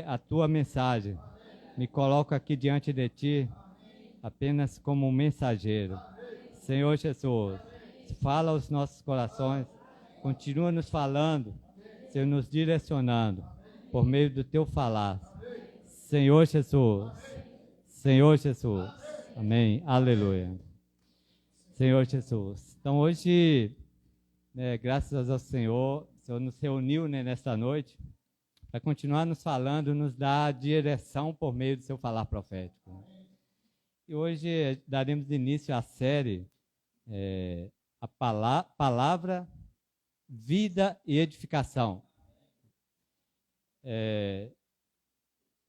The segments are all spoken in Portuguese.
a tua mensagem. Me coloco aqui diante de ti apenas como um mensageiro. Senhor Jesus, fala aos nossos corações, continua nos falando, Senhor, nos direcionando por meio do teu falar. Senhor Jesus, Senhor Jesus, amém, aleluia. Senhor Jesus, então hoje, graças ao Senhor, o Senhor nos reuniu, nesta noite, para continuar nos falando, nos dar direção por meio do seu falar profético. E hoje daremos início à série a palavra, vida e edificação.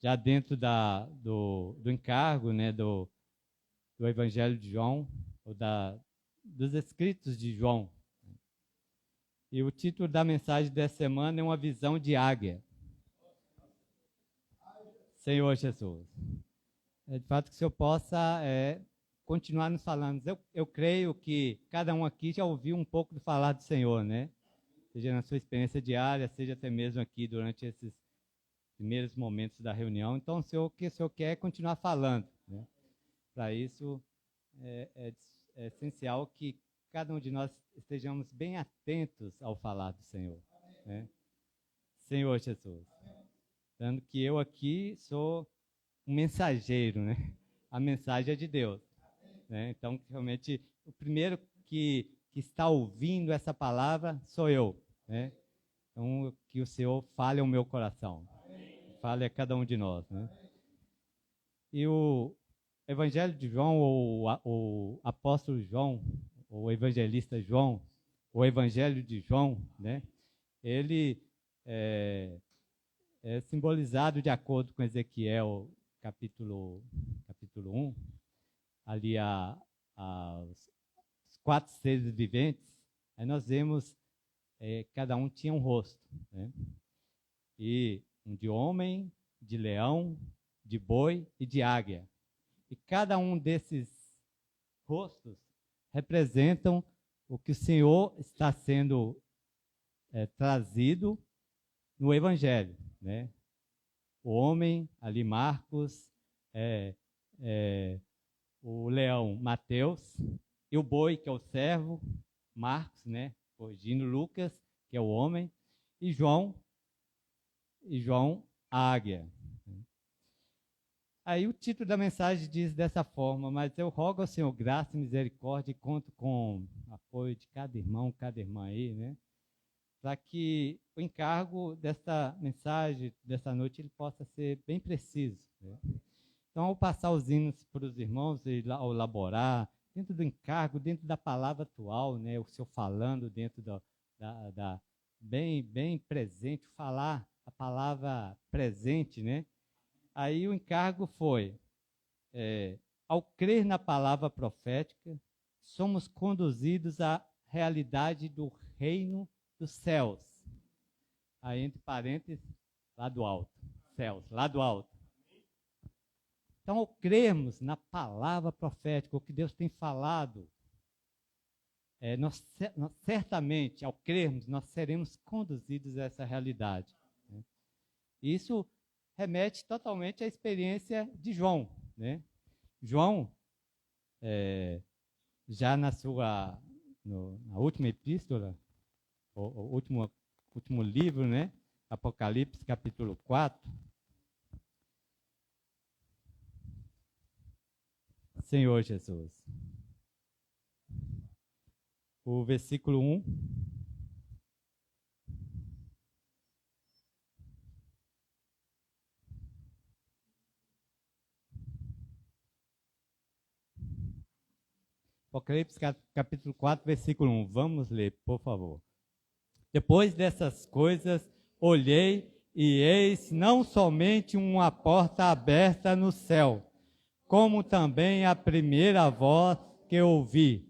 Já dentro do encargo, do Evangelho de João, ou dos escritos de João. E o título da mensagem dessa semana é uma visão de águia. Senhor Jesus. De fato, que o Senhor possa continuar nos falando. Eu creio que cada um aqui já ouviu um pouco do falar do Senhor, né? Seja na sua experiência diária, seja até mesmo aqui durante esses primeiros momentos da reunião. Então, o que o Senhor quer é continuar falando, né? Para isso, é essencial que cada um de nós estejamos bem atentos ao falar do Senhor, né? Senhor Jesus. Dando que eu aqui sou um mensageiro, né? A mensagem é de Deus, né? Então, realmente, o primeiro que está ouvindo essa palavra sou eu, né? Então, que o Senhor fale ao meu coração, fale a cada um de nós, né? E o Evangelho de João, ou o apóstolo João, ou o evangelista João, o Evangelho de João, né? Ele é simbolizado de acordo com Ezequiel, capítulo 1, ali os 4 seres viventes. Aí nós vemos, cada um tinha um rosto, né? E um de homem, de leão, de boi e de águia. E cada um desses rostos representam o que o Senhor está sendo trazido no Evangelho, né? O homem, ali Marcos, o leão, Mateus, e o boi, que é o servo, Marcos, né? Corrigindo Lucas, que é o homem, e João, a águia. Aí o título da mensagem diz dessa forma: mas eu rogo ao Senhor graça e misericórdia, e conto com o apoio de cada irmão, cada irmã aí, né? Para que o encargo desta mensagem, dessa noite, ele possa ser bem preciso, né? Então, ao passar os hinos para os irmãos, ao elaborar, dentro do encargo, dentro da palavra atual, né? O Senhor falando dentro bem presente, falar a palavra presente, né? Aí o encargo foi, ao crer na palavra profética, somos conduzidos à realidade do reino dos céus. Aí, entre parênteses, lá do alto. Céus, lá do alto. Então, ao crermos na palavra profética, o que Deus tem falado, nós certamente, ao crermos, nós seremos conduzidos a essa realidade, né? Isso remete totalmente à experiência de João, né? João, já na última epístola, o último livro, né? Apocalipse, capítulo 4. Senhor Jesus. O versículo 1. Apocalipse, capítulo 4, versículo 1. Vamos ler, por favor. Depois dessas coisas, olhei e eis não somente uma porta aberta no céu, como também a primeira voz que ouvi,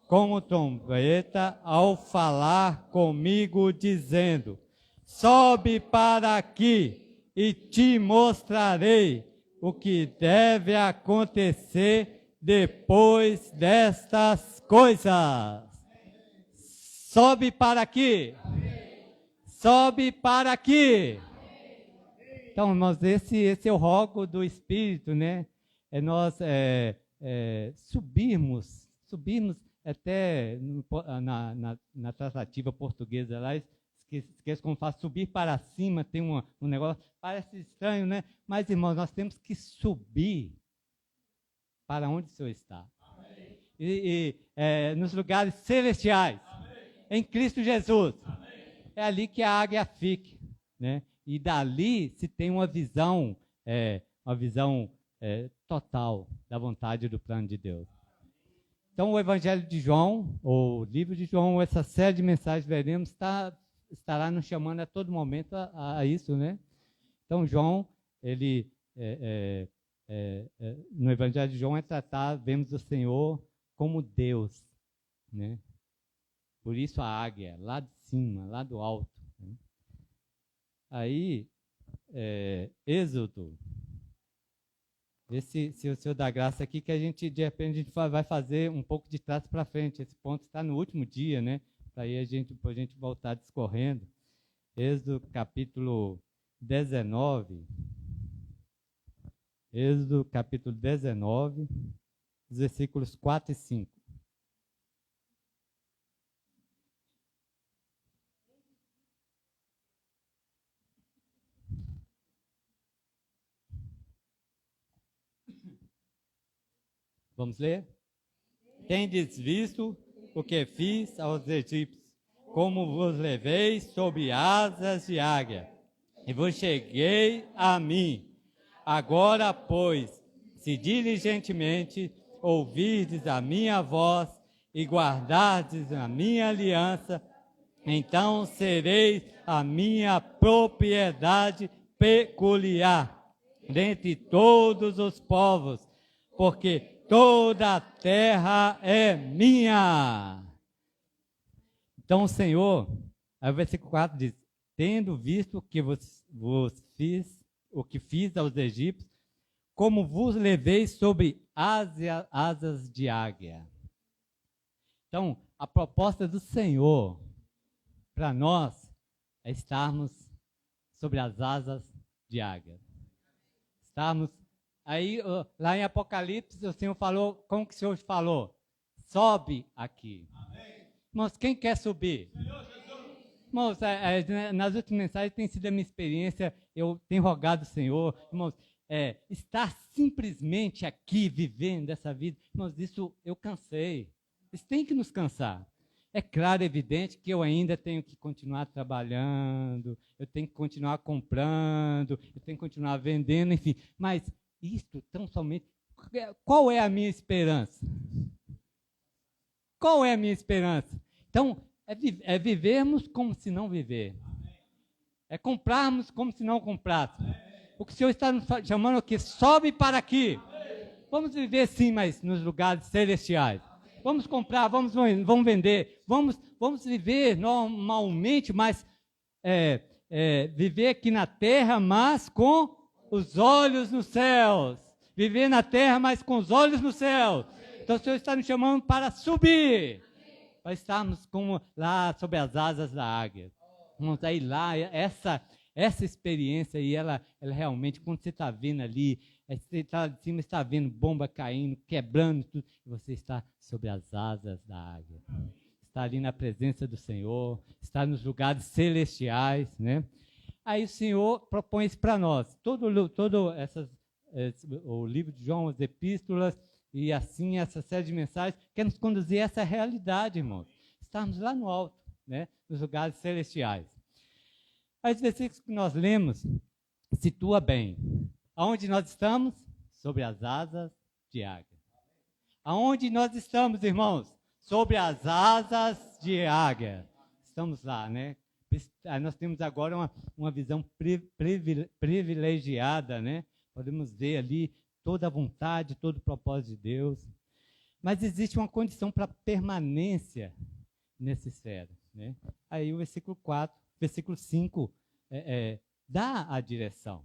como trombeta, ao falar comigo, dizendo: sobe para aqui e te mostrarei o que deve acontecer depois destas coisas. Sobe para aqui. Sobe para aqui. Então, irmãos, esse é o rogo do Espírito, né? É nós subirmos até na tratativa portuguesa lá, esqueço como faz, subir para cima, tem um negócio, parece estranho, né? Mas, irmãos, nós temos que subir para onde o Senhor está. Nos lugares celestiais. Amém. Em Cristo Jesus. Amém. É ali que a águia fica, né? E dali se tem uma visão total da vontade e do plano de Deus. Então, o Evangelho de João, ou o livro de João, essa série de mensagens veremos, estará nos chamando a todo momento a isso, né? Então, João, ele, no Evangelho de João, vemos o Senhor como Deus, né? Por isso a águia, lá de cima, lá do alto. Né? Aí, Êxodo, se o Senhor dá graça aqui, que a gente, de repente, vai fazer um pouco de trás para frente. Esse ponto está no último dia, né? Para aí depois a gente voltar discorrendo. Êxodo capítulo 19. Êxodo capítulo 19, versículos 4 e 5. Vamos ler? Tendes visto o que fiz aos egípcios, como vos levei sobre asas de águia, e vos cheguei a mim. Agora, pois, se diligentemente ouvirdes a minha voz e guardardes a minha aliança, então sereis a minha propriedade peculiar dentre todos os povos, porque toda a terra é minha. Então o Senhor, aí o versículo 4 diz, tendo visto que o que fiz aos egípcios, como vos levei sobre asas de águia. Então, a proposta do Senhor para nós é estarmos sobre as asas de águia. Estarmos aí, lá em Apocalipse, o Senhor falou, como que o Senhor falou? Sobe aqui. Amém. Irmãos, quem quer subir? Senhor Jesus. Irmãos, nas últimas mensagens tem sido a minha experiência, eu tenho rogado ao Senhor, irmãos, estar simplesmente aqui, vivendo essa vida, irmãos, isso eu cansei. Isso tem que nos cansar. É claro, evidente que eu ainda tenho que continuar trabalhando, eu tenho que continuar comprando, eu tenho que continuar vendendo, enfim. Mas isto tão somente... Qual é a minha esperança? Qual é a minha esperança? Então, é vivermos como se não viver. É comprarmos como se não comprássemos. O que o Senhor está nos chamando aqui, sobe para aqui. Vamos viver sim, mas nos lugares celestiais. Vamos comprar, vamos vender, vamos viver normalmente, mas viver aqui na terra, mas com os olhos nos céus. Viver na terra, mas com os olhos nos céus. Então o Senhor está nos chamando para subir, para estarmos como lá sob as asas da águia. Vamos aí lá, essa experiência aí, ela realmente, quando você está vendo ali, você está de cima, está vendo bomba caindo, quebrando tudo, e você está sobre as asas da águia. Está ali na presença do Senhor, está nos lugares celestiais, né? Aí o Senhor propõe isso para nós. O livro de João, as epístolas, e assim essa série de mensagens, quer nos conduzir a essa realidade, irmãos. Estamos lá no alto, né? Nos lugares celestiais. Aí os versículos que nós lemos, situa bem. Aonde nós estamos? Sobre as asas de águia. Aonde nós estamos, irmãos? Sobre as asas de águia. Estamos lá, né? Nós temos agora uma visão privilegiada, né? Podemos ver ali toda a vontade, todo o propósito de Deus. Mas existe uma condição para permanência nessa esfera, né? Aí o versículo 5 dá a direção.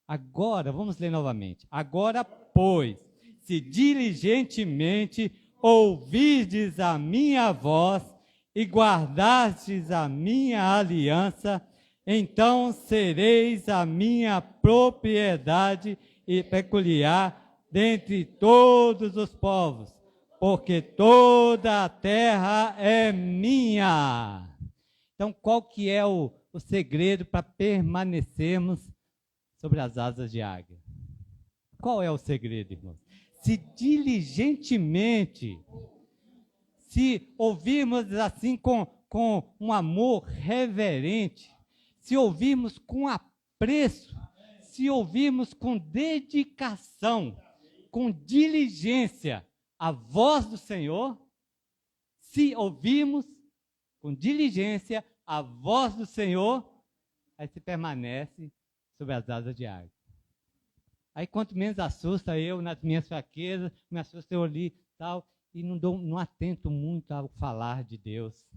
Agora, vamos ler novamente. Agora, pois, se diligentemente ouvirdes a minha voz e guardastes a minha aliança, então sereis a minha propriedade e peculiar dentre todos os povos, porque toda a terra é minha. Então, qual que é o segredo para permanecermos sobre as asas de águia? Qual é o segredo, irmãos? Se diligentemente, se ouvirmos assim com um amor reverente, se ouvirmos com apreço, se ouvirmos com dedicação, com diligência a voz do Senhor, se ouvirmos com diligência a voz do Senhor, aí se permanece sobre as asas de águia. Aí quanto menos assusta eu nas minhas fraquezas, me assusta eu ali tal, e não atento muito ao falar de Deus.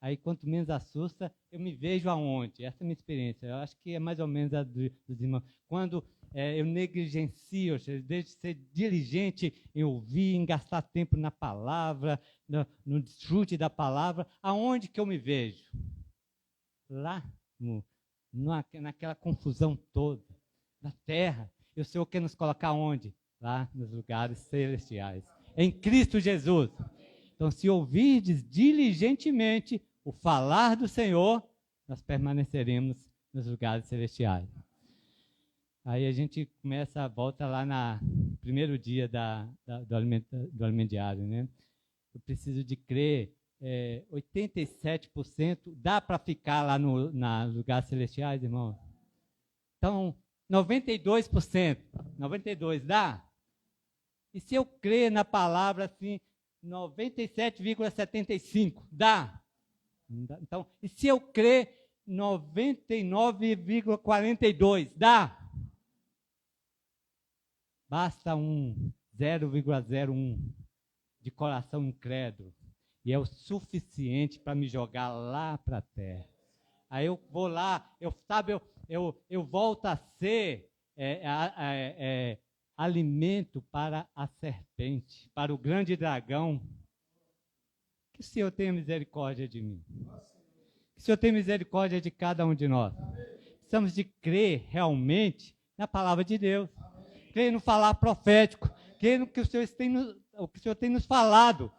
Aí quanto menos assusta, eu me vejo aonde? Essa é a minha experiência. Eu acho que é mais ou menos a dos irmãos. Quando eu negligencio, eu deixo de ser diligente em ouvir, em gastar tempo na palavra, no desfrute da palavra, aonde que eu me vejo? Lá, naquela confusão toda, na terra. E o Senhor quer nos colocar onde? Lá nos lugares celestiais. Em Cristo Jesus. Então, se ouvirdes diligentemente o falar do Senhor, nós permaneceremos nos lugares celestiais. Aí a gente volta lá no primeiro dia do alimento diário, né? Eu preciso de crer, 87% dá para ficar lá nos lugares celestiais, irmão? Então, 92%, 92% dá? E se eu crer na palavra assim, 97,75%, dá? Então, e se eu crer 99,42%, dá? Basta 0,01 de coração incrédulo. E é o suficiente para me jogar lá para a terra. Aí eu vou lá, eu volto a ser alimento para a serpente, para o grande dragão. Que o Senhor tenha misericórdia de mim. Que o Senhor tenha misericórdia de cada um de nós. Precisamos de crer realmente na palavra de Deus. Crer no falar profético. Crer no que o Senhor tem nos falado.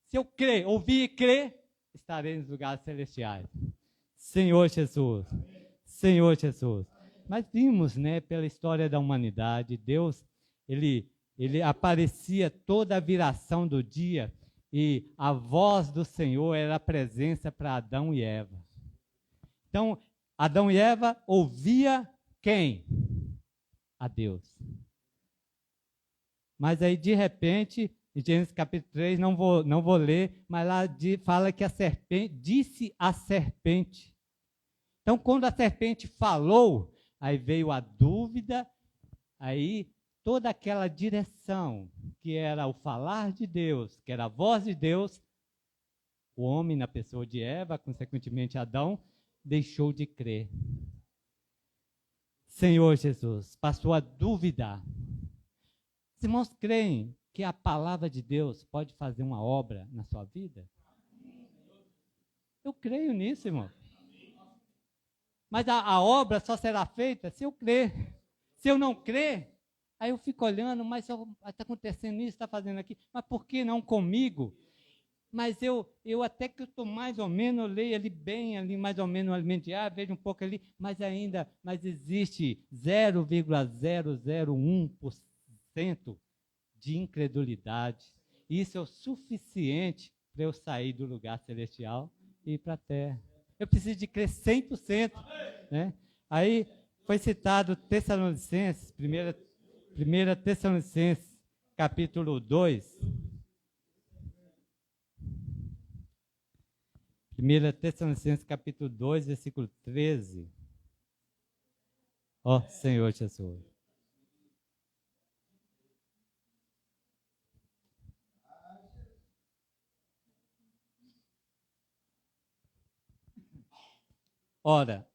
Se eu crer, ouvir e crer, estarei nos lugares celestiais. Senhor Jesus. Senhor Jesus. Mas vimos, né, pela história da humanidade, Deus, ele aparecia toda a viração do dia e a voz do Senhor era a presença para Adão e Eva. Então, Adão e Eva ouvia quem? A Deus. Mas aí, de repente, em Gênesis capítulo 3, não vou ler, mas lá fala que a serpente, disse a serpente. Então, quando a serpente falou, aí veio a dúvida, aí toda aquela direção, que era o falar de Deus, que era a voz de Deus, o homem na pessoa de Eva, consequentemente Adão, deixou de crer. Senhor Jesus, passou a duvidar. Os irmãos creem que a palavra de Deus pode fazer uma obra na sua vida? Eu creio nisso, irmão. Mas a obra só será feita se eu crer. Se eu não crer, aí eu fico olhando, mas está acontecendo isso, está fazendo aquilo, mas por que não comigo? Mas eu até que eu estou mais ou menos, eu leio ali bem, ali mais ou menos no alimento diário, vejo um pouco ali, mas existe 0,001% de incredulidade. Isso é o suficiente para eu sair do lugar celestial e ir para a terra. Eu preciso de crer 100%. Né? Aí foi citado Tessalonicenses, 1 Tessalonicenses, capítulo 2. 1 Tessalonicenses, capítulo 2, versículo 13. Ó Senhor Jesus. Ora,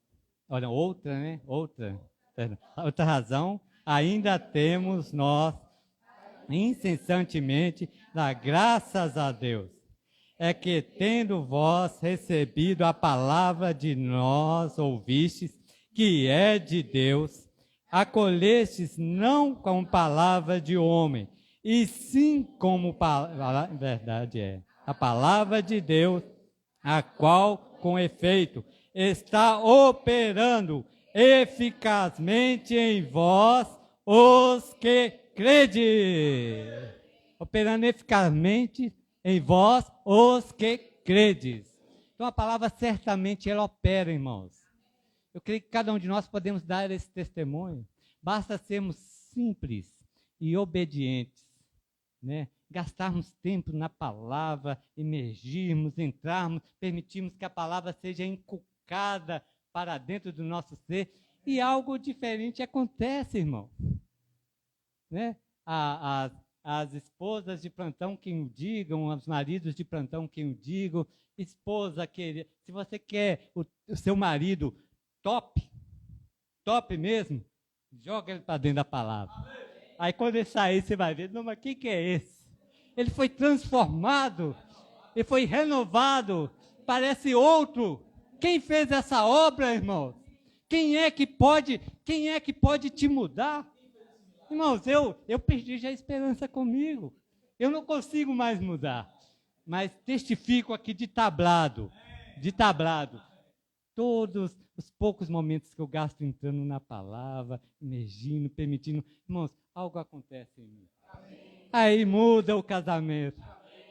outra, né? Outra razão, ainda temos nós, incessantemente, dar graças a Deus, é que, tendo vós recebido a palavra de nós ouvistes, que é de Deus, acolhestes não como palavra de homem, e sim como verdade a palavra de Deus, a qual, com efeito, está operando eficazmente em vós, os que crede. Operando eficazmente em vós, os que credes. Então a palavra certamente ela opera, irmãos. Eu creio que cada um de nós podemos dar esse testemunho. Basta sermos simples e obedientes, né? Gastarmos tempo na palavra, emergirmos, entrarmos, permitirmos que a palavra seja inculcada para dentro do nosso ser, e algo diferente acontece, irmão. Né? As esposas de plantão que o digam, os maridos de plantão que o digam, esposa, se você quer o seu marido top mesmo, joga ele para dentro da palavra. Aí quando ele sair, você vai ver, não, mas quem que é esse? Ele foi transformado, ele foi renovado, parece outro. Quem fez essa obra, irmãos? Quem é que pode te mudar? Irmãos, eu perdi já a esperança comigo. Eu não consigo mais mudar. Mas testifico aqui de tablado. Todos os poucos momentos que eu gasto entrando na palavra, emergindo, permitindo. Irmãos, algo acontece em mim. Aí muda o casamento.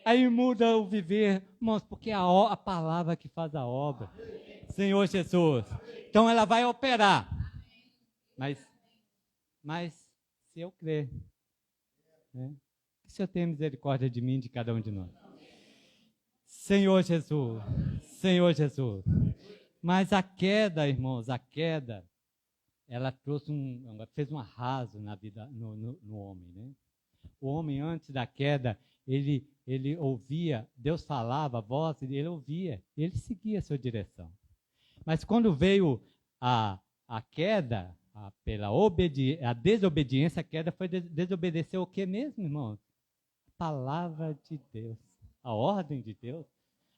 Aí muda o viver. Irmãos, porque é a palavra que faz a obra. Senhor Jesus. Então ela vai operar. Mas se eu crer, né? Que o Senhor tenha misericórdia de mim e de cada um de nós. Senhor Jesus. Mas a queda, irmãos, ela fez um arraso na vida, no homem, né? O homem, antes da queda, ele ouvia, Deus falava a voz, ele ouvia, ele seguia a sua direção. Mas quando veio a queda, a desobediência, a queda foi desobedecer o que mesmo, irmãos? A palavra de Deus, a ordem de Deus.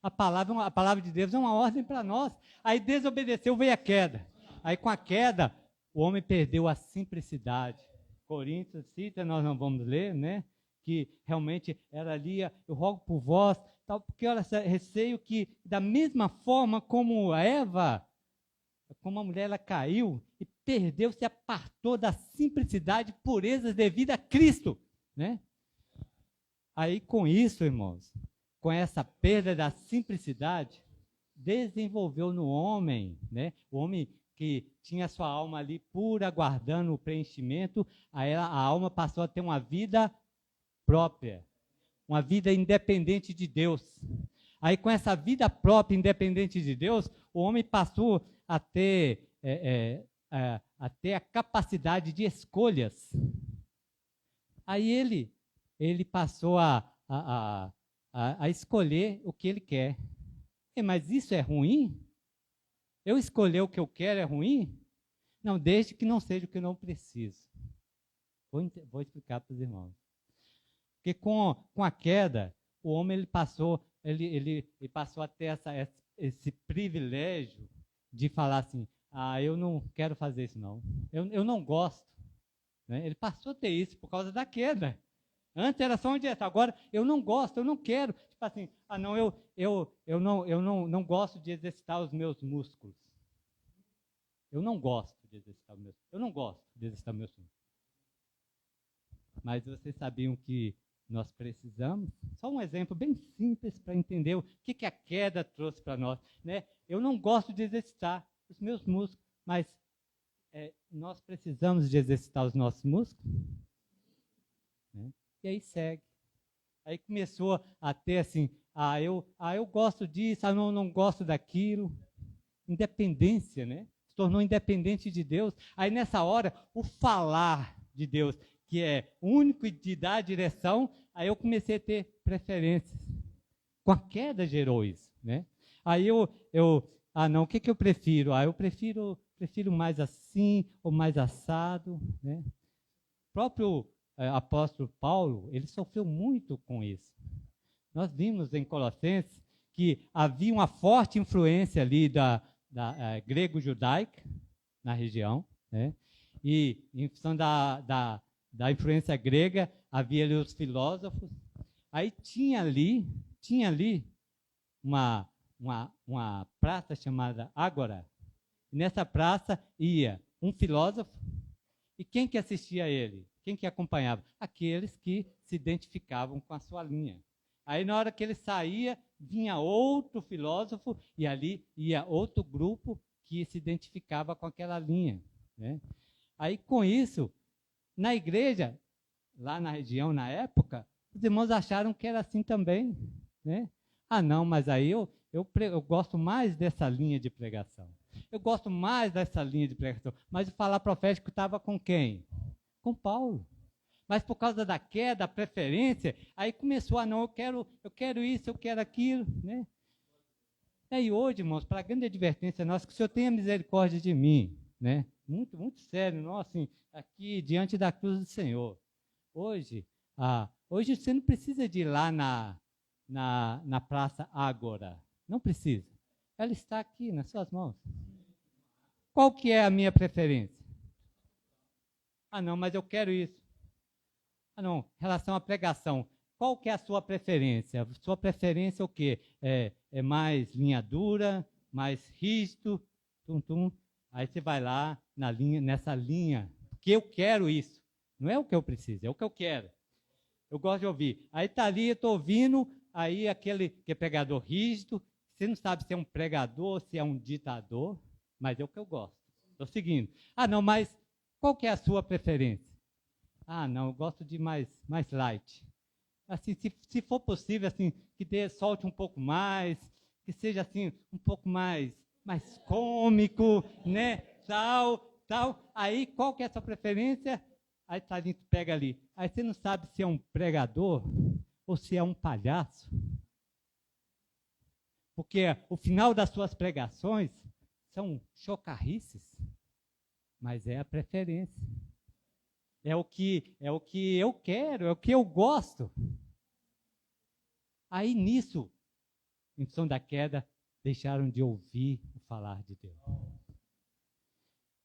A palavra de Deus é uma ordem para nós. Aí desobedeceu, veio a queda. Aí com a queda, o homem perdeu a simplicidade. Coríntios cita, nós não vamos ler, né? Que realmente ela ali, eu rogo por vós, tal, porque olha, receio que da mesma forma como Eva, como a mulher, ela caiu e perdeu, se apartou da simplicidade, pureza devida a Cristo, né? Aí com isso, irmãos, com essa perda da simplicidade, desenvolveu no homem, né? O homem que tinha sua alma ali pura, aguardando o preenchimento, aí a alma passou a ter uma vida própria, uma vida independente de Deus. Aí com essa vida própria, independente de Deus, o homem passou a ter a capacidade de escolhas. Aí ele passou a escolher o que ele quer. Mas isso é ruim? Eu escolher o que eu quero é ruim? Não, desde que não seja o que eu não preciso. Vou explicar para os irmãos. Porque com a queda, o homem ele passou a ter esse privilégio de falar assim, eu não quero fazer isso não. Eu não gosto. Né? Ele passou a ter isso por causa da queda. Antes era só uma dieta, agora eu não gosto, eu não quero. Tipo assim, eu não gosto de exercitar os meus músculos. Eu não gosto de exercitar os meus músculos. Mas vocês sabiam que nós precisamos? Só um exemplo bem simples para entender o que a queda trouxe para nós. Né? Eu não gosto de exercitar os meus músculos, mas nós precisamos de exercitar os nossos músculos. Né? E aí segue. Aí começou a ter assim, eu gosto disso, eu não gosto daquilo. Independência, né? Se tornou independente de Deus. Aí nessa hora, o falar de Deus, que é único e de dar direção, aí eu comecei a ter preferências. Com a queda gerou isso, né? Aí o que eu prefiro? Eu prefiro mais assim ou mais assado, né? O próprio apóstolo Paulo, ele sofreu muito com isso. Nós vimos em Colossenses que havia uma forte influência ali da grego-judaica na região, né? E em função da influência grega, havia ali os filósofos. Aí tinha ali uma praça chamada Ágora. Nessa praça ia um filósofo, e quem que assistia a ele? Quem que acompanhava? Aqueles que se identificavam com a sua linha. Aí, na hora que ele saía, vinha outro filósofo, e ali ia outro grupo que se identificava com aquela linha, né? Aí, com isso, na igreja, lá na região, na época, os irmãos acharam que era assim também, né? Ah, não, mas aí eu gosto mais dessa linha de pregação. Eu gosto mais dessa linha de pregação. Mas o falar profético estava com quem? Com Paulo. Mas por causa da queda, da preferência, aí começou, não, eu quero isso, eu quero aquilo, né? E hoje, irmãos, para a grande advertência nossa, que o Senhor tenha misericórdia de mim, né? Muito, muito sério, não, assim, aqui diante da cruz do Senhor. Hoje você não precisa de ir lá na Praça Ágora. Não precisa. Ela está aqui nas suas mãos. Qual que é a minha preferência? Ah, não, mas eu quero isso. Ah, não, em relação à pregação, qual que é a sua preferência? Sua preferência é o quê? É mais linha dura, mais rígido, Aí você vai lá nessa linha, porque eu quero isso. Não é o que eu preciso, é o que eu quero. Eu gosto de ouvir. Aí está ali, eu estou ouvindo, aí aquele que é pregador rígido, você não sabe se é um pregador, se é um ditador, mas é o que eu gosto. Estou seguindo. Ah, não, mas qual que é a sua preferência? Ah, não, eu gosto de mais light. Assim, se for possível, assim, que solte um pouco mais, que seja assim, um pouco mais cômico, né? Tal. Aí, qual que é a sua preferência? Aí tá ali, pega ali. Aí você não sabe se é um pregador ou se é um palhaço. Porque o final das suas pregações são chocarrices, mas é a preferência. É o que eu quero, é o que eu gosto. Aí nisso, em função da queda, deixaram de ouvir o falar de Deus.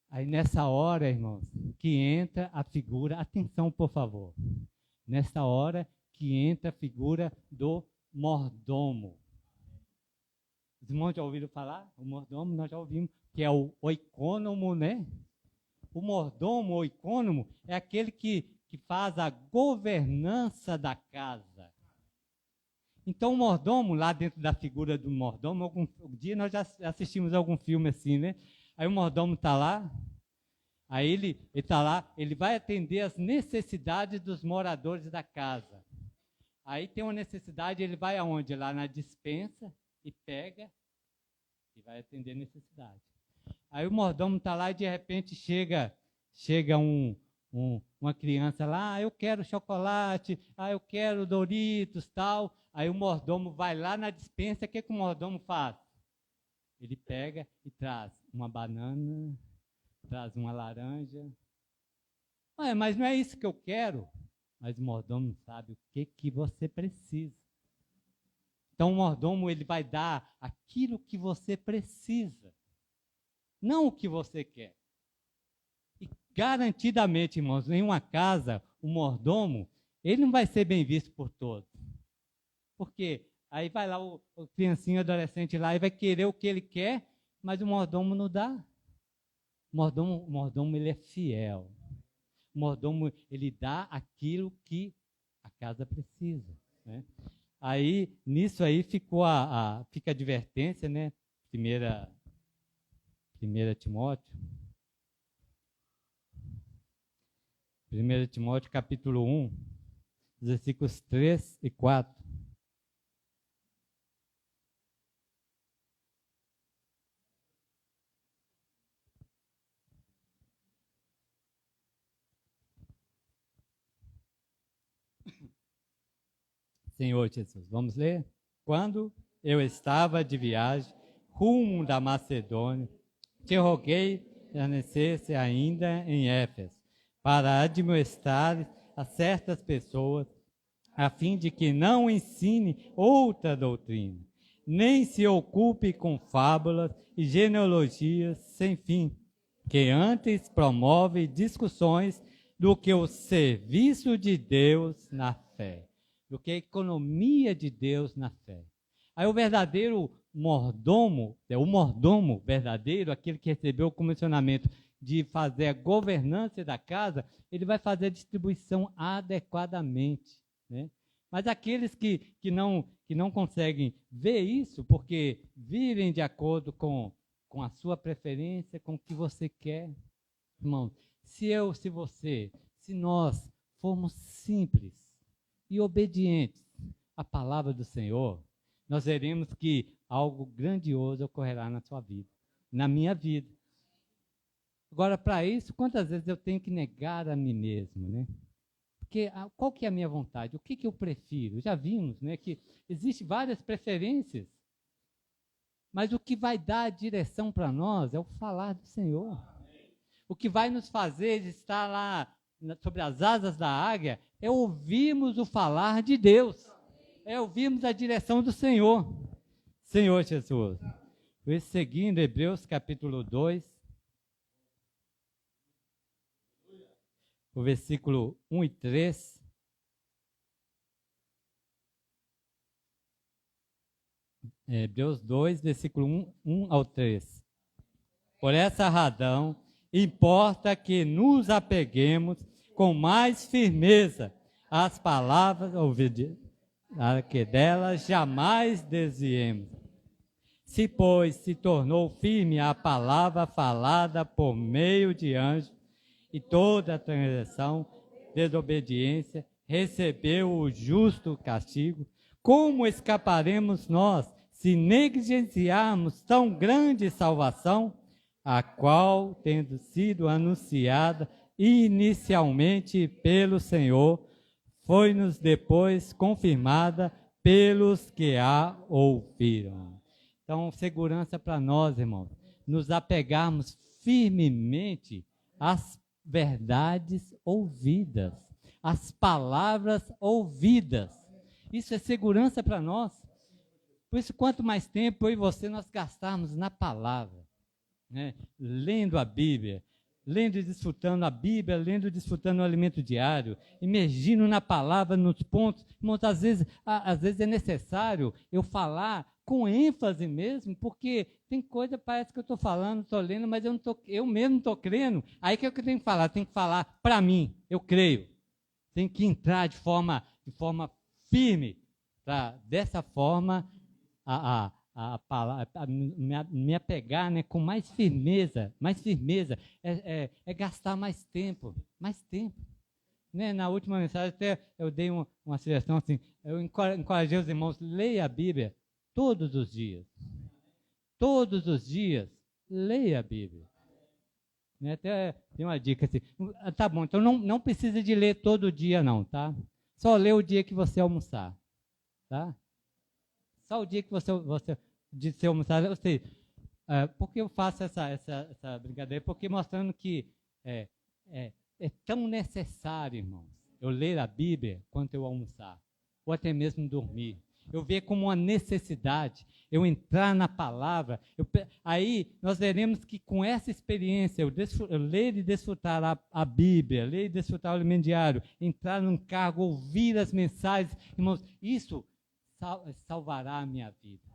Aí nessa hora, irmãos, que entra a figura, atenção por favor, nessa hora que entra a figura do mordomo. Os irmãos já ouviram falar? O mordomo nós já ouvimos, que é o oicônomo, né? O mordomo, o oicônomo, é aquele que faz a governança da casa. Então o mordomo, lá dentro da figura do mordomo, algum dia nós já assistimos algum filme assim, né? Aí o mordomo está lá, aí ele está lá, ele vai atender as necessidades dos moradores da casa. Aí tem uma necessidade, ele vai aonde? Lá na despensa e pega e vai atender a necessidade. Aí o mordomo está lá e de repente chega uma criança lá, eu quero chocolate, eu quero Doritos, tal. Aí o mordomo vai lá na despensa, o que o mordomo faz? Ele pega e traz uma banana, traz uma laranja. Mas não é isso que eu quero. Mas o mordomo sabe o que você precisa. Então o mordomo ele vai dar aquilo que você precisa, não o que você quer. E garantidamente, irmãos, em uma casa, o mordomo, ele não vai ser bem visto por todos. Porque aí vai lá o criancinho, o adolescente lá, e vai querer o que ele quer, mas o mordomo não dá. O mordomo ele é fiel. O mordomo, ele dá aquilo que a casa precisa, né? Aí, nisso aí, fica a advertência, né? 1 Timóteo. 1 Timóteo, capítulo 1, versículos 3 e 4. Senhor Jesus, vamos ler? Quando eu estava de viagem rumo da Macedônia, te roguei permanecesse ainda em Éfeso, para admoestar a certas pessoas, a fim de que não ensine outra doutrina, nem se ocupe com fábulas e genealogias sem fim, que antes promove discussões do que o serviço de Deus na fé, do que a economia de Deus na fé. Aí o verdadeiro mordomo, o mordomo verdadeiro, aquele que recebeu o comissionamento de fazer a governança da casa, ele vai fazer a distribuição adequadamente, né? Mas aqueles que não conseguem ver isso, porque vivem de acordo com a sua preferência, com o que você quer, irmão, se nós formos simples e obedientes à palavra do Senhor, nós veremos que algo grandioso ocorrerá na sua vida, na minha vida. Agora, para isso, quantas vezes eu tenho que negar a mim mesmo, né? Porque qual que é a minha vontade? O que eu prefiro? Já vimos, né, que existem várias preferências, mas o que vai dar a direção para nós é o falar do Senhor. O que vai nos fazer estar lá sobre as asas da águia é ouvirmos o falar de Deus, é ouvirmos a direção do Senhor. Senhor Jesus. Seguindo Hebreus capítulo 2, o versículo 1 e 3. Hebreus 2, versículo 1 ao 3. Por essa razão, importa que nos apeguemos com mais firmeza às palavras ouvidas, para que delas jamais desviemos. Se, pois, se tornou firme a palavra falada por meio de anjos, e toda transgressão, desobediência, recebeu o justo castigo, como escaparemos nós se negligenciarmos tão grande salvação, a qual, tendo sido anunciada inicialmente pelo Senhor, foi-nos depois confirmada pelos que a ouviram. Então, segurança para nós, irmãos, nos apegarmos firmemente às verdades ouvidas, às palavras ouvidas. Isso é segurança para nós. Por isso, quanto mais tempo eu e você nós gastarmos na palavra, né? Lendo a Bíblia, lendo e desfrutando a Bíblia, lendo e desfrutando o alimento diário, imergindo na palavra, nos pontos. Irmãos, às vezes é necessário eu falar com ênfase mesmo, porque tem coisa, parece que eu estou falando, estou lendo, mas eu mesmo estou crendo. Aí que é o que eu tenho que falar? Tenho que falar para mim, eu creio. Tem que entrar de forma firme, para dessa forma me apegar, né, com mais firmeza, é gastar mais tempo. Né? Na última mensagem até eu dei uma sugestão assim, eu encorajei os irmãos, leia a Bíblia todos os dias. Todos os dias, leia a Bíblia. Né? Até tem uma dica assim, tá bom, então não precisa de ler todo dia não, tá? Só lê o dia que você almoçar, tá? Só o dia que você almoçar, eu sei. Por que eu faço essa brincadeira? Porque mostrando que é tão necessário, irmãos, eu ler a Bíblia quanto eu almoçar, ou até mesmo dormir. Eu ver como uma necessidade, eu entrar na palavra. Aí nós veremos que com essa experiência, eu ler e desfrutar a Bíblia, ler e desfrutar o alimento diário, entrar num cargo, ouvir as mensagens, irmãos, isso salvará a minha vida.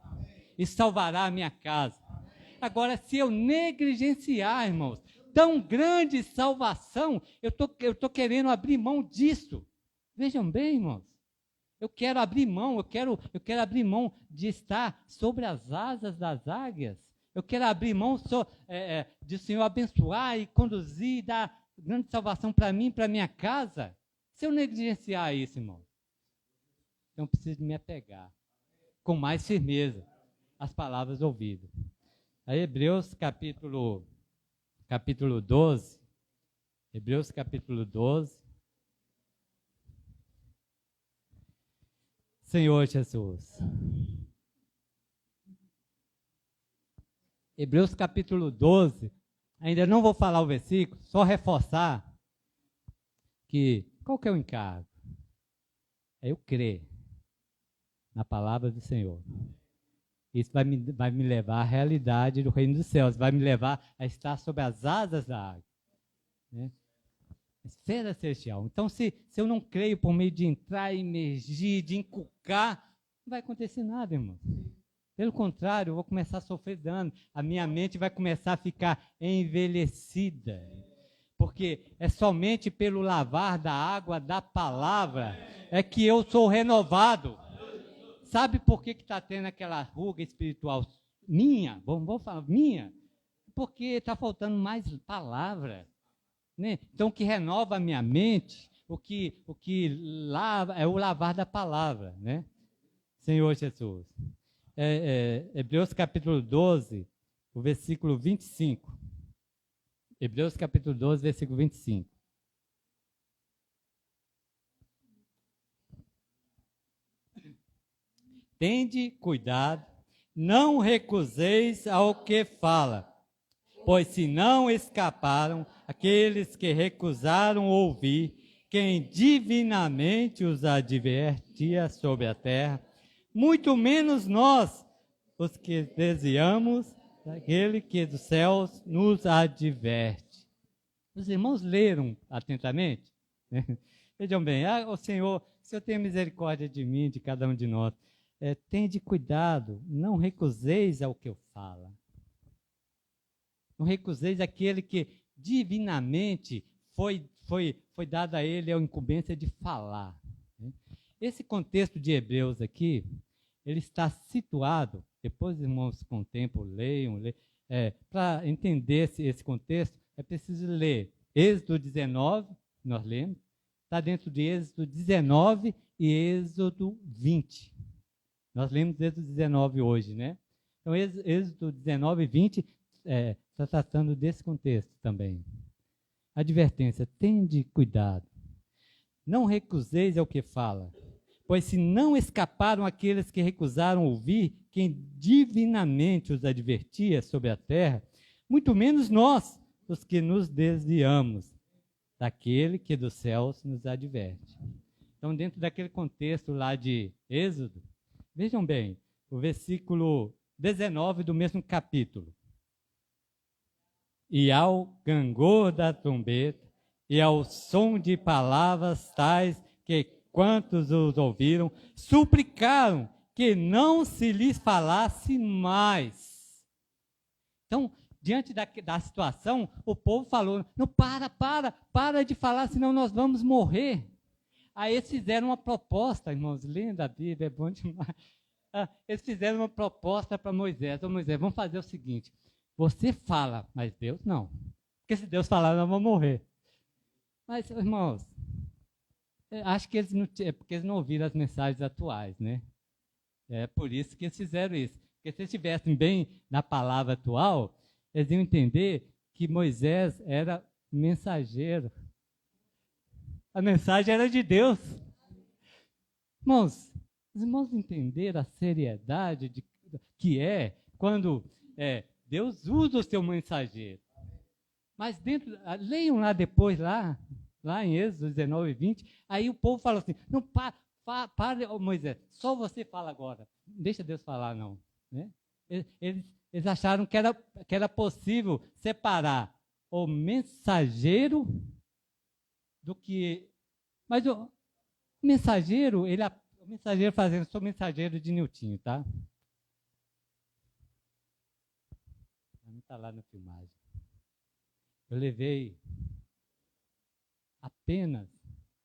Isso salvará a minha casa. Agora, se eu negligenciar, irmãos, tão grande salvação, eu tô querendo abrir mão disso. Vejam bem, irmãos. Eu quero abrir mão, eu quero abrir mão de estar sobre as asas das águias. Eu quero abrir mão de o Senhor abençoar e conduzir e dar grande salvação para mim, para minha casa. Se eu negligenciar isso, irmão, então preciso me apegar com mais firmeza às palavras ouvidas. Aí, Hebreus capítulo 12. Hebreus capítulo 12. Senhor Jesus. Hebreus capítulo 12. Ainda não vou falar o versículo, só reforçar que qual que é o encargo? É eu crer na palavra do Senhor. Isso vai me levar à realidade do reino dos céus, vai me levar a estar sob as asas da água. Né? Esfera celestial. Então, se eu não creio por meio de entrar, emergir, de inculcar, não vai acontecer nada, irmão. Pelo contrário, eu vou começar a sofrer dano. A minha mente vai começar a ficar envelhecida. Porque é somente pelo lavar da água da palavra é que eu sou renovado. Sabe por que está tendo aquela ruga espiritual minha? Vamos falar minha? Porque está faltando mais palavra. Né? Então, o que renova a minha mente, o que lava, é o lavar da palavra. Né? Senhor Jesus. Hebreus capítulo 12, o versículo 25. Hebreus capítulo 12, versículo 25. Tende cuidado, não recuseis ao que fala, pois se não escaparam aqueles que recusaram ouvir, quem divinamente os advertia sobre a terra, muito menos nós, os que desviamos daquele que dos céus nos adverte. Os irmãos leram atentamente? Vejam bem, o Senhor tenha misericórdia de mim, de cada um de nós. Tende cuidado, não recuseis ao que eu falo. Não recuseis aquele que divinamente foi dado a ele a incumbência de falar. Esse contexto de Hebreus aqui, ele está situado, depois os irmãos com o tempo leiam, para entender esse contexto, é preciso ler Êxodo 19, nós lemos, está dentro de Êxodo 19 e Êxodo 20. Nós lemos Êxodo 19 hoje, né? Então, Êxodo 19 e 20 está tratando desse contexto também. Advertência, tende cuidado. Não recuseis ao que fala, pois se não escaparam aqueles que recusaram ouvir, quem divinamente os advertia sobre a terra, muito menos nós, os que nos desviamos daquele que dos céus nos adverte. Então, dentro daquele contexto lá de Êxodo, vejam bem, o versículo 19 do mesmo capítulo. E ao gangor da trombeta, e ao som de palavras tais que quantos os ouviram, suplicaram que não se lhes falasse mais. Então, diante da situação, o povo falou, não, para de falar, senão nós vamos morrer. Aí eles fizeram uma proposta, irmãos, lendo a Bíblia, é bom demais. Eles fizeram uma proposta para Moisés. Moisés, vamos fazer o seguinte, você fala, mas Deus não. Porque se Deus falar, nós vamos morrer. Mas, irmãos, acho que porque eles não ouviram as mensagens atuais, né? É por isso que eles fizeram isso. Porque se eles estivessem bem na palavra atual, eles iam entender que Moisés era mensageiro. A mensagem era de Deus. Irmãos, os irmãos entenderam a seriedade que é quando Deus usa o seu mensageiro. Mas leiam lá depois, lá em Êxodo 19 e 20, aí o povo fala assim, não, para, Moisés, só você fala agora, não deixa Deus falar não. Né? Eles acharam que era possível separar o mensageiro do que... Mas o mensageiro, o mensageiro fazendo, sou mensageiro de Niltinho, tá? Não está lá na filmagem. Eu levei apenas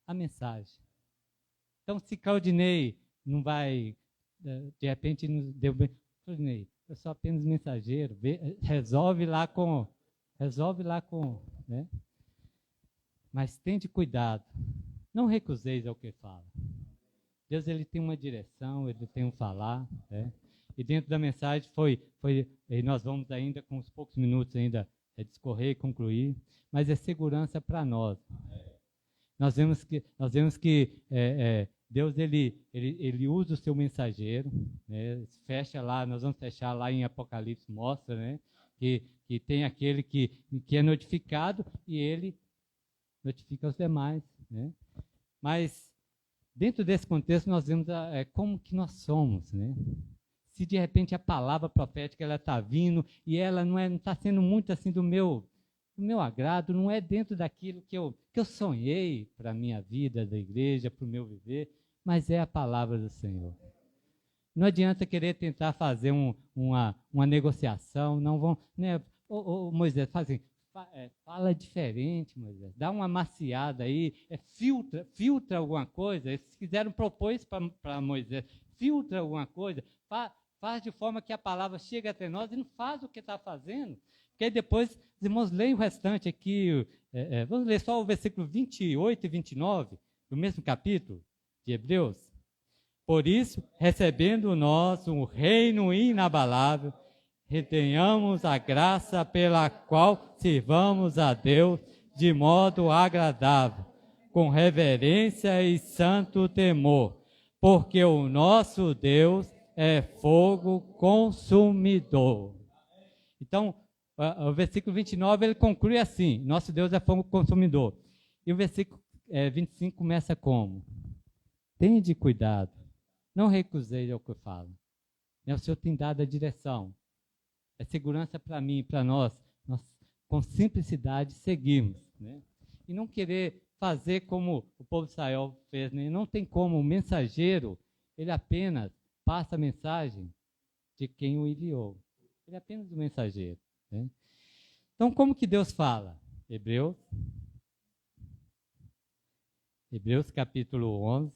a mensagem. Então, se Claudinei não vai, de repente, não deu bem. Claudinei, eu sou apenas mensageiro. Resolve lá com. Né? Mas tente cuidado. Não recuseis ao que fala. Deus, ele tem uma direção, ele tem um falar. Né? E dentro da mensagem e nós vamos ainda, com uns poucos minutos ainda, discorrer e concluir, mas é segurança para nós. Nós vemos que Deus ele usa o seu mensageiro, né? Fecha lá, nós vamos fechar lá em Apocalipse, mostra, né? que tem aquele que é notificado e ele notifica os demais. Né? Mas dentro desse contexto nós vemos como que nós somos. Né? se de repente a palavra profética ela está vindo e ela não está sendo muito assim do meu agrado, não é dentro daquilo que eu sonhei para a minha vida, da igreja, para o meu viver, mas é a palavra do Senhor. Não adianta querer tentar fazer uma negociação, não vão, né? Moisés, faz assim, fala diferente, Moisés, dá uma maciada aí, filtra alguma coisa. Eles quiseram propor isso para Moisés, filtra alguma coisa, faz de forma que a palavra chegue até nós e não faz o que está fazendo. Porque aí depois, os irmãos, leem o restante aqui, vamos ler só o versículo 28 e 29, do mesmo capítulo de Hebreus. Por isso, recebendo nós um reino inabalável, retenhamos a graça pela qual sirvamos a Deus de modo agradável, com reverência e santo temor, porque o nosso Deus é fogo consumidor. Então, o versículo 29, ele conclui assim, nosso Deus é fogo consumidor. E o versículo 25 começa como? Tende cuidado, não recuseis ao que eu falo. O Senhor tem dado a direção. É segurança para mim e para nós com simplicidade seguirmos, né? E não querer fazer como o povo de Israel fez, né? Não tem como, o mensageiro, ele apenas passa a mensagem de quem o enviou. Ele é apenas o mensageiro, né? Então, como que Deus fala? Hebreus capítulo 11.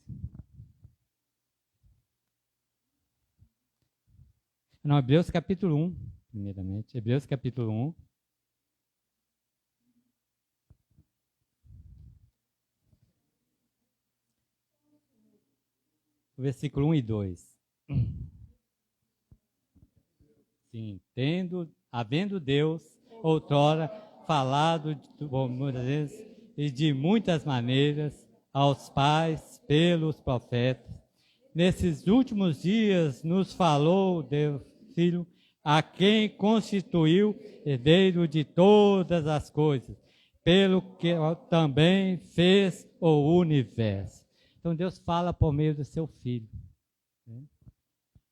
Não, Hebreus capítulo 1, primeiramente. Hebreus capítulo 1. Versículo 1 e 2. Sim, havendo Deus outrora falado muitas vezes e de muitas maneiras aos pais pelos profetas, nesses últimos dias nos falou Deus Filho, a quem constituiu herdeiro de todas as coisas, pelo que também fez o universo. Então Deus fala por meio do seu Filho, né?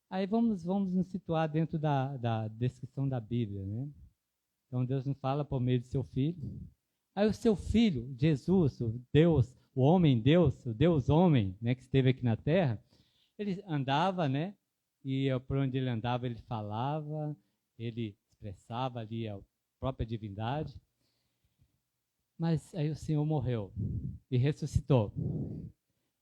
Aí vamos nos situar dentro da descrição da Bíblia, né? Então Deus nos fala por meio do seu Filho. Aí o seu Filho, Jesus, o Deus, o homem-Deus, o Deus-homem, né, que esteve aqui na Terra, ele andava, né? E por onde ele andava, ele falava, ele expressava ali a própria divindade. Mas aí o Senhor morreu e ressuscitou.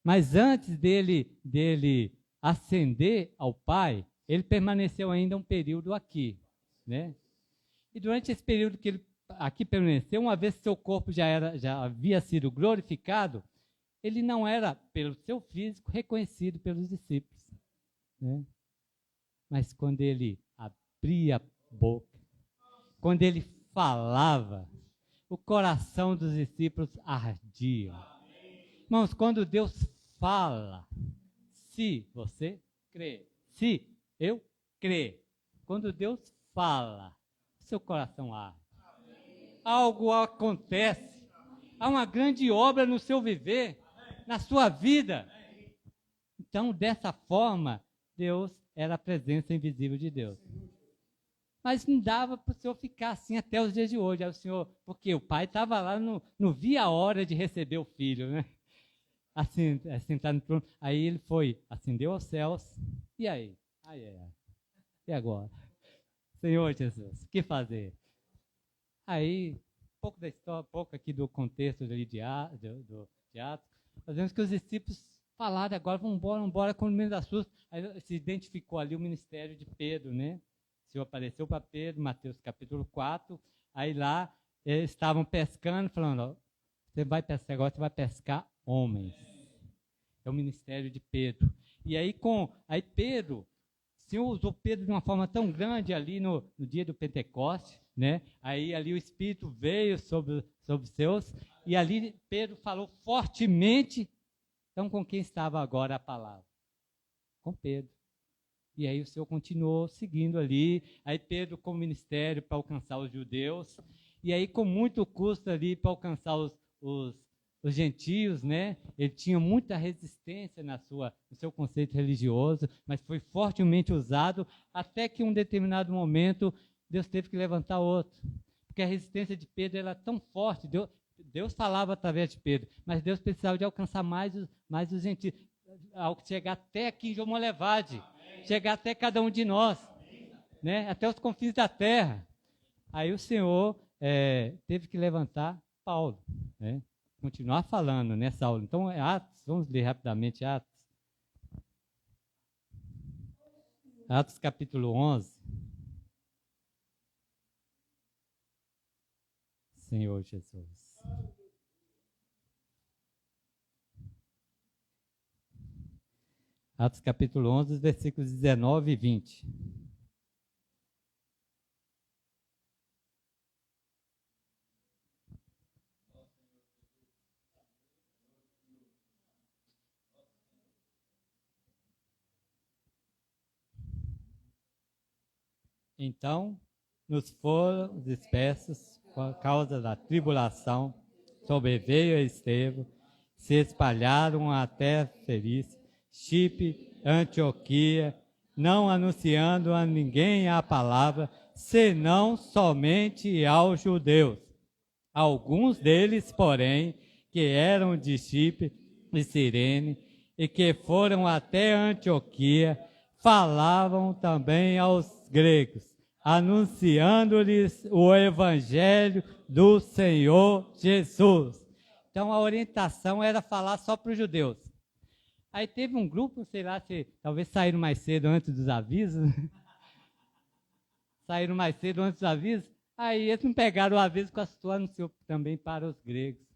Mas antes dele ascender ao Pai, ele permaneceu ainda um período aqui, né? E durante esse período que ele aqui permaneceu, uma vez que seu corpo já havia sido glorificado, ele não era, pelo seu físico, reconhecido pelos discípulos, né? Mas quando ele abria a boca, quando ele falava, o coração dos discípulos ardia. Irmãos, quando Deus fala, se você crê, se eu crer, quando Deus fala, seu coração arde. Algo acontece, há uma grande obra no seu viver, na sua vida. Então, dessa forma, Deus era a presença invisível de Deus. Mas não dava para o Senhor ficar assim até os dias de hoje. Aí o Senhor, porque o pai estava lá, não via a hora de receber o filho, né? Assim, sentado no trono. Aí ele foi, ascendeu aos céus. E aí? E agora? Senhor Jesus, o que fazer? Aí, um pouco da história, um pouco aqui do contexto de Atos, nós vemos que os discípulos falaram agora, vamos embora com o medo da susto. Aí se identificou ali o ministério de Pedro, né? O Senhor apareceu para Pedro, Mateus capítulo 4, aí lá eles estavam pescando, falando, ó, você vai pescar agora, você vai pescar homens. É o ministério de Pedro. E aí Pedro, o Senhor usou Pedro de uma forma tão grande ali no dia do Pentecoste, né? Aí ali o Espírito veio sobre os seus, e ali Pedro falou fortemente. Então com quem estava agora a palavra? Com Pedro. E aí o Senhor continuou seguindo ali, aí Pedro com o ministério para alcançar os judeus, e aí com muito custo ali para alcançar os os gentios, né? Ele tinha muita resistência no seu conceito religioso, mas foi fortemente usado até que em um determinado momento Deus teve que levantar outro. Porque a resistência de Pedro era tão forte, Deus falava através de Pedro, mas Deus precisava de alcançar mais os gentios, ao chegar até aqui em João Levade, chegar até cada um de nós, né? Até os confins da terra. Aí o Senhor teve que levantar Paulo, né? Continuar falando nessa aula. Então, Atos, vamos ler rapidamente Atos. Atos capítulo 11. Senhor Jesus. Atos capítulo 11, versículos 19 e 20. Então, nos foram dispersos por causa da tribulação, sobreveio a Estevão, se espalharam até Fenícia, Chipre, Antioquia, não anunciando a ninguém a palavra, senão somente aos judeus. Alguns deles, porém, que eram de Chipre e Cirene, e que foram até Antioquia, falavam também aos gregos, anunciando-lhes o evangelho do Senhor Jesus. Então a orientação era falar só para os judeus. Aí teve um grupo, sei lá, se talvez saíram mais cedo antes dos avisos. Saíram mais cedo antes dos avisos. Aí eles não pegaram o aviso que a sua anunciou também para os gregos.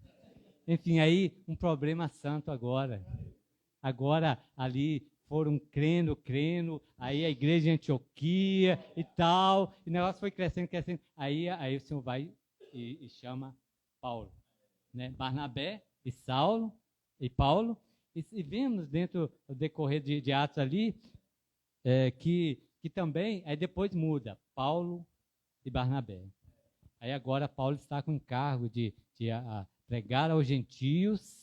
Enfim, aí um problema santo agora. Agora ali foram crendo, aí a igreja de Antioquia e tal, e o negócio foi crescendo. Aí o Senhor vai e chama Paulo, né? Barnabé e Saulo e Paulo, e vemos dentro do decorrer de Atos ali, que também, aí depois muda, Paulo e Barnabé. Aí agora Paulo está com o encargo de pregar aos gentios,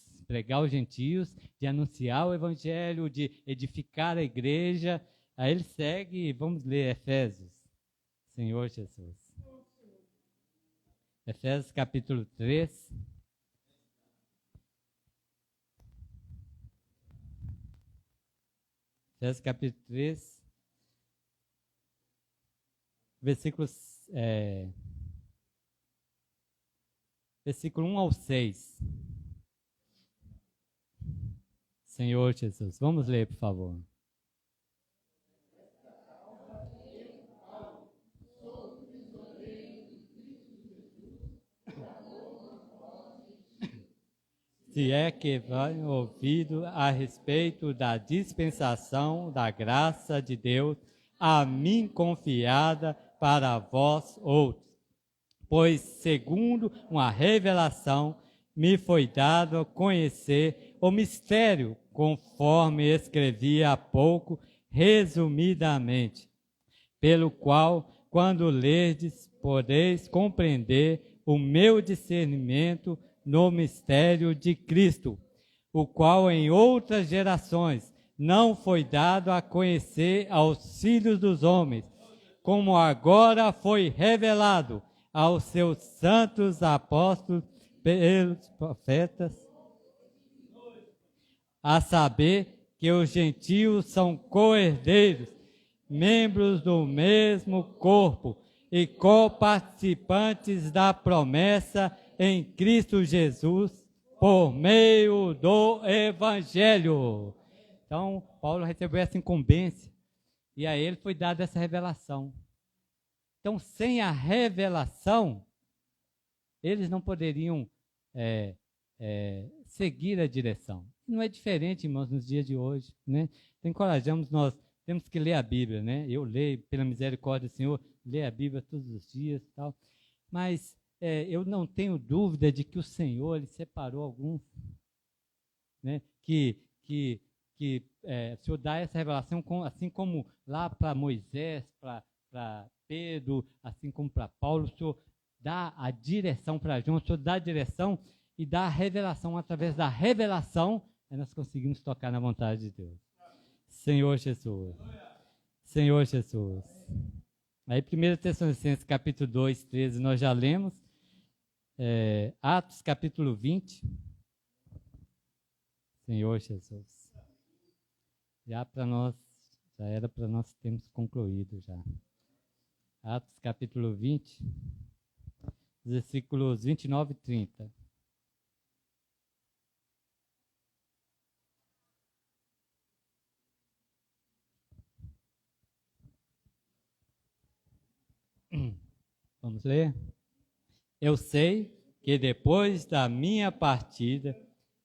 de anunciar o evangelho, de edificar a igreja. Aí ele segue, vamos ler Efésios. Senhor Jesus. Efésios capítulo 3. Efésios capítulo 3, versículo 1 ao 6. Senhor Jesus. Vamos ler, por favor. Se é que vai ouvido a respeito da dispensação da graça de Deus, a mim confiada para vós outros. Pois, segundo uma revelação, me foi dado a conhecer o mistério, conforme escrevi há pouco, resumidamente, pelo qual, quando lerdes, podeis compreender o meu discernimento no mistério de Cristo, o qual em outras gerações não foi dado a conhecer aos filhos dos homens, como agora foi revelado aos seus santos apóstolos pelos profetas, a saber que os gentios são co-herdeiros, membros do mesmo corpo e co-participantes da promessa em Cristo Jesus, por meio do Evangelho. Então, Paulo recebeu essa incumbência e a ele foi dada essa revelação. Então, sem a revelação, eles não poderiam seguir a direção. Não é diferente, irmãos, nos dias de hoje, né? Então, encorajamos, nós temos que ler a Bíblia, né? Eu leio, pela misericórdia do Senhor, leio a Bíblia todos os dias e tal. Mas eu não tenho dúvida de que o Senhor, Ele separou alguns, né? Que o Senhor dá essa revelação, assim como lá para Moisés, para Pedro, assim como para Paulo, o Senhor dá a direção para João, o Senhor dá a direção e da revelação. Através da revelação, nós conseguimos tocar na vontade de Deus. Senhor Jesus. Senhor Jesus. Aí 1 Tessalonicenses capítulo 2, 13, nós já lemos. Atos capítulo 20. Senhor Jesus. Já era para nós termos concluído já. Atos capítulo 20, versículos 29 e 30. Vamos ler? Eu sei que depois da minha partida,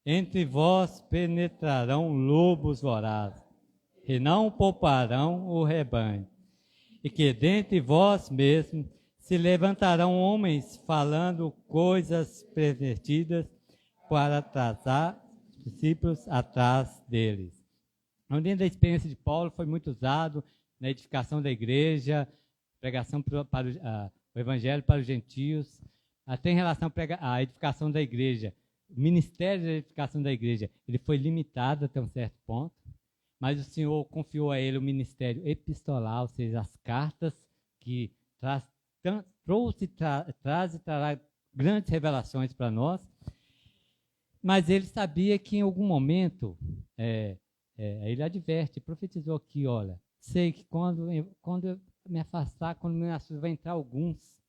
entre vós penetrarão lobos vorazes, e não pouparão o rebanho, e que dentre vós mesmos se levantarão homens falando coisas pervertidas para atrasar os discípulos atrás deles. Dentro da experiência de Paulo foi muito usado na edificação da igreja, pregação para o evangelho para os gentios, até em relação à edificação da igreja. O ministério da edificação da igreja, ele foi limitado até um certo ponto, mas o Senhor confiou a ele o ministério epistolar, ou seja, as cartas que traz e trará grandes revelações para nós. Mas ele sabia que em algum momento, ele adverte, profetizou aqui, olha, sei que quando eu me afastar, quando me afastar, vai entrar alguns.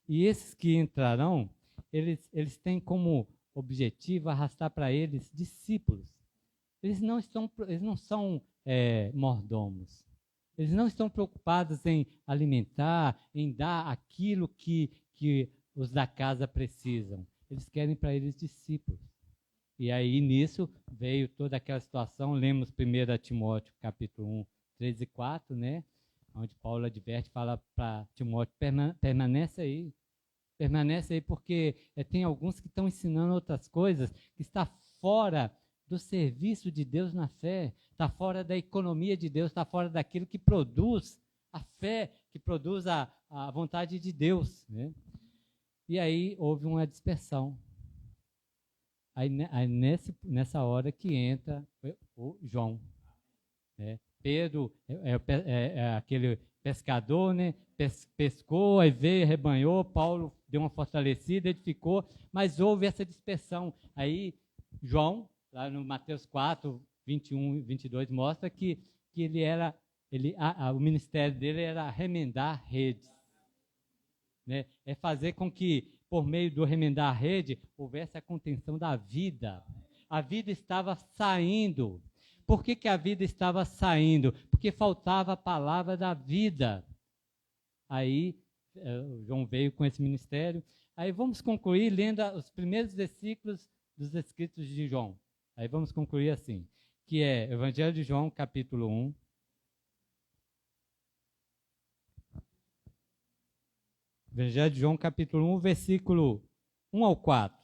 E esses que entrarão, eles têm como objetivo arrastar para eles discípulos. Eles não são mordomos. Eles não estão preocupados em alimentar, em dar aquilo que os da casa precisam. Eles querem para eles discípulos. E aí, nisso, veio toda aquela situação. Lemos 1 Timóteo, capítulo 1, 3 e 4, né? Onde Paulo adverte, fala para Timóteo, permanece aí. Permanece aí, porque tem alguns que estão ensinando outras coisas, que está fora do serviço de Deus na fé, está fora da economia de Deus, está fora daquilo que produz a fé, que produz a vontade de Deus, né? E aí houve uma dispersão. Aí nessa hora que entra o João, né? Pedro é aquele pescador, né? Pescou, aí veio, rebanhou, Paulo deu uma fortalecida, edificou, mas houve essa dispersão. Aí João, lá no Mateus 4, 21 e 22, mostra que o ministério dele era remendar redes, né? É fazer com que, por meio do remendar a rede, houvesse a contenção da vida. A vida estava saindo. Por que a vida estava saindo? Porque faltava a palavra da vida. Aí, João veio com esse ministério. Aí vamos concluir lendo os primeiros versículos dos escritos de João. Aí vamos concluir assim, que é Evangelho de João, capítulo 1. Evangelho de João, capítulo 1, versículo 1 ao 4.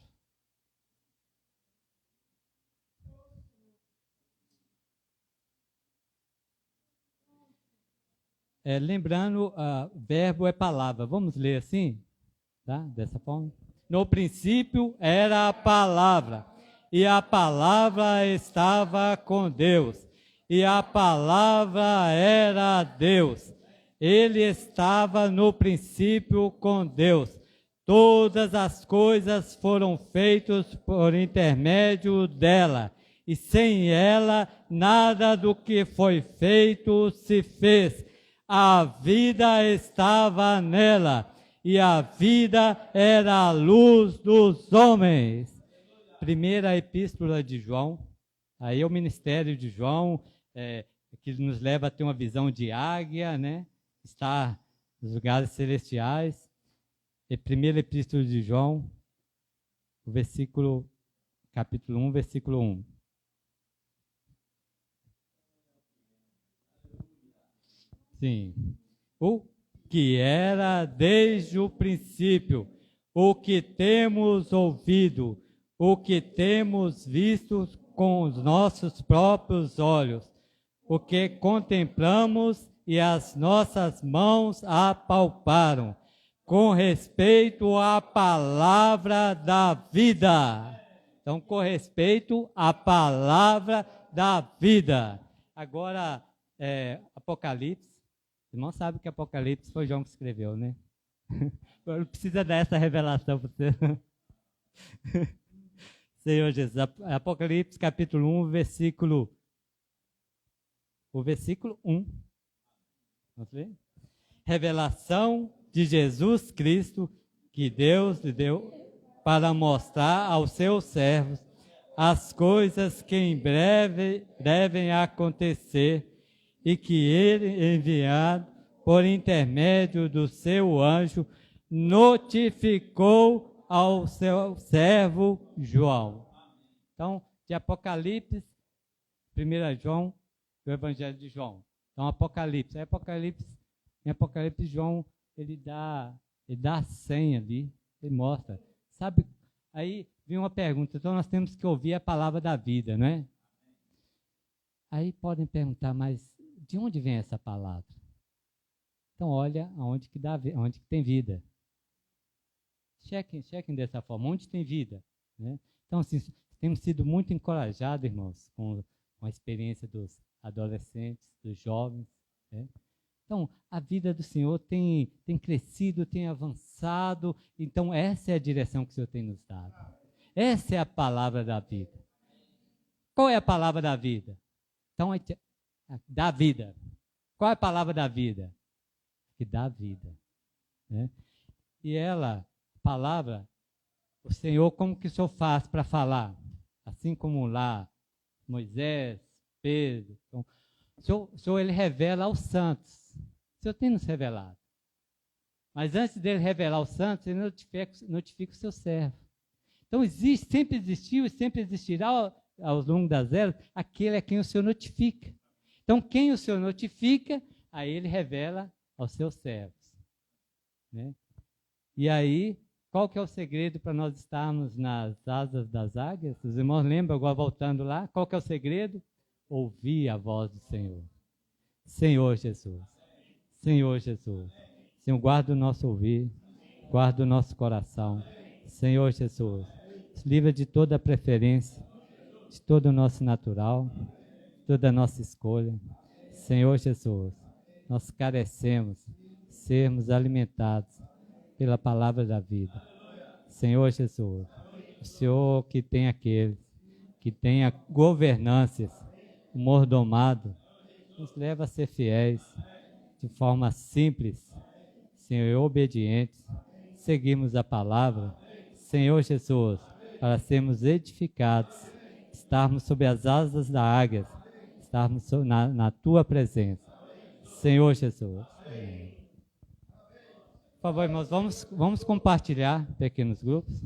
Lembrando, o verbo é palavra. Vamos ler assim? Tá? Dessa forma. No princípio era a palavra, e a palavra estava com Deus, e a palavra era Deus. Ele estava no princípio com Deus. Todas as coisas foram feitas por intermédio dela, e sem ela nada do que foi feito se fez. A vida estava nela, e a vida era a luz dos homens. Primeira epístola de João, aí é o ministério de João, que nos leva a ter uma visão de águia, né? Estar nos lugares celestiais. Primeira epístola de João, capítulo 1, versículo 1. Sim. O que era desde o princípio, o que temos ouvido, o que temos visto com os nossos próprios olhos, o que contemplamos e as nossas mãos apalparam, com respeito à palavra da vida. Então, com respeito à palavra da vida. Agora, Apocalipse. Os irmãos sabem que Apocalipse foi João que escreveu, né? Não precisa dar essa revelação para você. Senhor Jesus. Apocalipse capítulo 1, versículo 1. Vamos ver? Revelação de Jesus Cristo que Deus lhe deu para mostrar aos seus servos as coisas que em breve devem acontecer e que ele, enviado por intermédio do seu anjo, notificou ao seu servo João. Então, de Apocalipse, 1 João, do Evangelho de João. Então, Apocalipse. Em Apocalipse, João, ele dá a senha ali, ele mostra. Sabe, aí vem uma pergunta, então nós temos que ouvir a palavra da vida, não é? Aí podem perguntar, mas de onde vem essa palavra? Então olha aonde que tem vida. Chequem dessa forma, onde tem vida, né? Então, assim, temos sido muito encorajados, irmãos, com a experiência dos adolescentes, dos jovens, né? Então, a vida do Senhor tem crescido, tem avançado. Então, essa é a direção que o Senhor tem nos dado. Essa é a palavra da vida. Qual é a palavra da vida? Então, da vida. Qual é a palavra da vida? Que dá vida, né? E a palavra, o Senhor, como que o Senhor faz para falar? Assim como lá, Moisés, Pedro. Então, o Senhor, ele revela aos santos. O Senhor tem nos revelado. Mas antes dele revelar aos santos, ele notifica o seu servo. Então, sempre existiu e sempre existirá ao longo das eras aquele a quem o Senhor notifica. Então, quem o Senhor notifica, aí ele revela aos seus servos, né? E aí, qual que é o segredo para nós estarmos nas asas das águias? Os irmãos lembram, agora voltando lá, qual que é o segredo? Ouvir a voz do Senhor. Senhor Jesus. Senhor Jesus. Senhor, guarda o nosso ouvir, guarda o nosso coração. Senhor Jesus, nos livra de toda preferência, de todo o nosso natural, toda a nossa escolha. Senhor Jesus, nós carecemos sermos alimentados pela palavra da vida. Senhor Jesus, o Senhor que tem aqueles que tem a governanças, o mordomado, nos leva a ser fiéis, de forma simples, Senhor, e obedientes, seguimos a palavra, Senhor Jesus, para sermos edificados, estarmos sob as asas da águia, estarmos na Tua presença. Senhor Jesus. Amém. Por favor, irmãos, vamos compartilhar pequenos grupos.